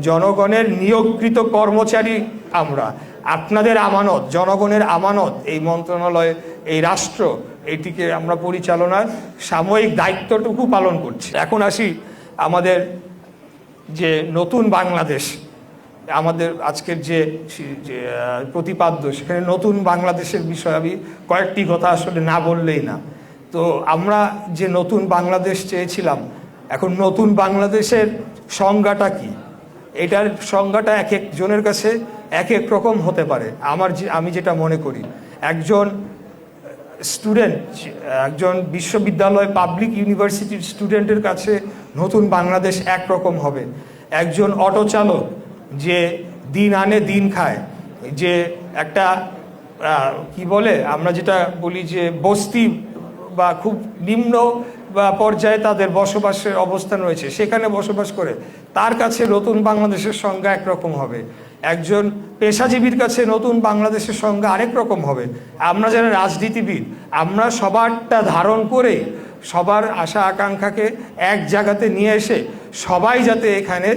জনগণের নিয়োগকৃত কর্মচারী আমরা, আপনাদের আমানত, জনগণের আমানত এই মন্ত্রণালয়, এই রাষ্ট্র, এটিকে আমরা পরিচালনার সাময়িক দায়িত্বটুকু পালন করছি। এখন আসি আমাদের যে নতুন বাংলাদেশ, আমাদের আজকের যে প্রতিপাদ্য, সেখানে নতুন বাংলাদেশের বিষয়ে আমি কয়েকটি কথা আসলে না বললেই না। তো আমরা যে নতুন বাংলাদেশ চেয়েছিলাম, এখন নতুন বাংলাদেশের সংজ্ঞাটা কি, এটার সংজ্ঞাটা এক এক জনের কাছে এক এক রকম হতে পারে। আমি যেটা মনে করি, একজন স্টুডেন্ট, একজন বিশ্ববিদ্যালয় পাবলিক ইউনিভার্সিটির স্টুডেন্টের কাছে নতুন বাংলাদেশ একরকম হবে। একজন অটো চালক যে দিন আনে দিন খায়, যে একটা কি বলে, আমরা যেটা বলি যে বস্তি বা খুব নিম্ন বা পর্যায়ে তাদের বসবাসের অবস্থান রয়েছে, সেখানে বসবাস করে, তার কাছে নতুন বাংলাদেশের সংজ্ঞা একরকম হবে। একজন পেশাজীবীর কাছে নতুন বাংলাদেশের সংজ্ঞা আরেক রকম হবে। আমরা যারা রাজনীতিবিদ, আমরা সবারটা ধারণ করে সবার আশা আকাঙ্ক্ষাকে এক জায়গাতে নিয়ে এসে সবাই যাতে এখানে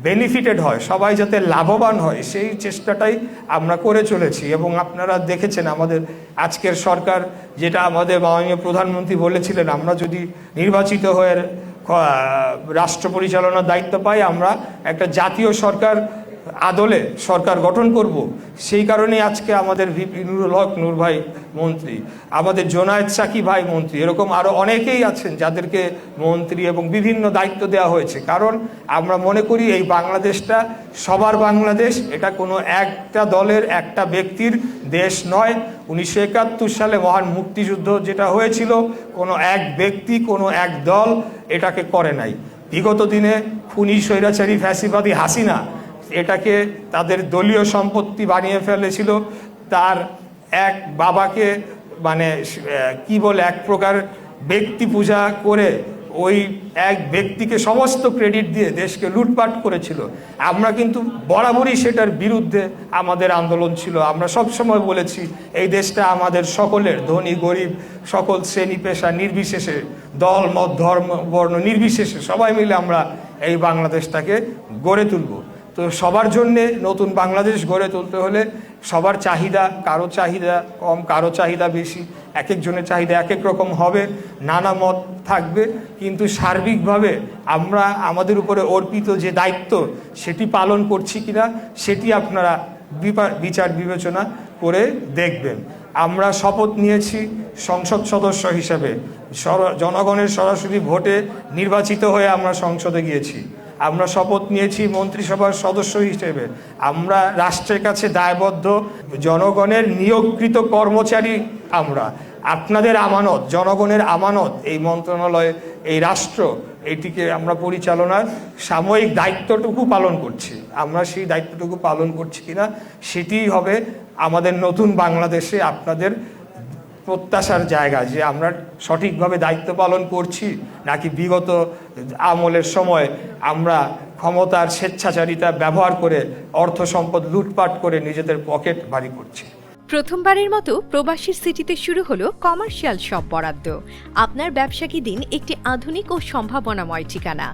বেনিফিটেড হয়, সবাই যাতে লাভবান হয়, সেই চেষ্টাটাই আমরা করে চলেছি। এবং আপনারা দেখেছেন আমাদের আজকের সরকার, যেটা আমাদের মাননীয় প্রধানমন্ত্রী বলেছিলেন, আমরা যদি নির্বাচিত হয়ে রাষ্ট্র পরিচালনার দায়িত্ব পাই, আমরা একটা জাতীয় সরকার আদলে সরকার গঠন করব। সেই কারণেই আজকে আমাদের ভিপি নুরুল হক নূর ভাই মন্ত্রী, আমাদের জোনায়েদ সাকি ভাই মন্ত্রী, এরকম আরও অনেকেই আছেন যাদেরকে মন্ত্রী এবং বিভিন্ন দায়িত্ব দেওয়া হয়েছে। কারণ আমরা মনে করি এই বাংলাদেশটা সবার বাংলাদেশ, এটা কোনো একটা দলের, একটা ব্যক্তির দেশ নয়। 1971 সালে মহান মুক্তিযুদ্ধ যেটা হয়েছিল, কোনো এক ব্যক্তি, কোনো এক দল এটাকে করে নাই। বিগত দিনে খুনি স্বৈরাচারী ফ্যাসিবাদী হাসিনা এটাকে তাদের দলীয় সম্পত্তি বানিয়ে ফেলেছিল। তার এক বাবাকে মানে কি বলে, এক প্রকার ব্যক্তি পূজা করে ওই এক ব্যক্তিকে সমস্ত ক্রেডিট দিয়ে দেশকে লুটপাট করেছিল। আমরা কিন্তু বরাবরই সেটার বিরুদ্ধে আমাদের আন্দোলন ছিল। আমরা সবসময় বলেছি এই দেশটা আমাদের সকলের, ধনী গরিব সকল শ্রেণী পেশা নির্বিশেষে, দল মত ধর্ম বর্ণ নির্বিশেষে সবাই মিলে আমরা এই বাংলাদেশটাকে গড়ে তুলব। তো সবার জন্যে নতুন বাংলাদেশ গড়ে তুলতে হলে সবার চাহিদা, কারো চাহিদা কম, কারো চাহিদা বেশি, এক একজনের চাহিদা এক এক রকম হবে, নানা মত থাকবে, কিন্তু সার্বিকভাবে আমরা আমাদের উপরে অর্পিত যে দায়িত্ব সেটি পালন করছি কিনা সেটি আপনারা বিচার বিবেচনা করে দেখবেন। আমরা শপথ নিয়েছি সংসদ সদস্য হিসেবে, জনগণের সরাসরি ভোটে নির্বাচিত হয়ে আমরা সংসদে গিয়েছি। আমরা শপথ নিয়েছি মন্ত্রিসভার সদস্য হিসেবে। আমরা রাষ্ট্রের কাছে দায়বদ্ধ, জনগণের নিয়োগকৃত কর্মচারী আমরা, আপনাদের আমানত, জনগণের আমানত এই মন্ত্রণালয়, এই রাষ্ট্র, এটিকে আমরা পরিচালনার সাময়িক দায়িত্বটুকু পালন করছি। আমরা সেই দায়িত্বটুকু পালন করছি কিনা সেটিই হবে আমাদের নতুন বাংলাদেশে আপনাদের প্রত্যাশার জায়গা, যে আমরা সঠিকভাবে দায়িত্ব পালন করছি নাকি বিগত আমলের সময় আমরা ক্ষমতার স্বেচ্ছাচারিতা ব্যবহার করে অর্থ সম্পদ লুটপাট করে নিজেদের পকেট ভারী করছি। প্রথমবারের মতো প্রবাসীর সিটিতে শুরু হলো কমার্শিয়াল শপ বরাদ্দ। আপনার ব্যবসাকে দিন একটি আধুনিক ও সম্ভাবনাময় ঠিকানা।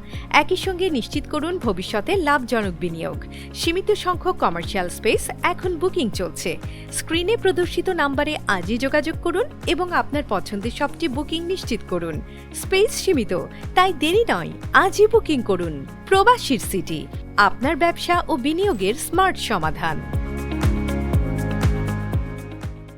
একই সঙ্গে নিশ্চিত করুন ভবিষ্যতে লাভজনক বিনিয়োগ। সীমিত সংখ্যক কমার্শিয়াল স্পেস এখন বুকিং চলছে। স্ক্রিনে প্রদর্শিত নাম্বারে আজই যোগাযোগ করুন এবং আপনার পছন্দের শপটি বুকিং নিশ্চিত করুন। স্পেস সীমিত, তাই দেরি নয়, আজই বুকিং করুন। প্রবাসীর সিটি, আপনার ব্যবসা ও বিনিয়োগের স্মার্ট সমাধান।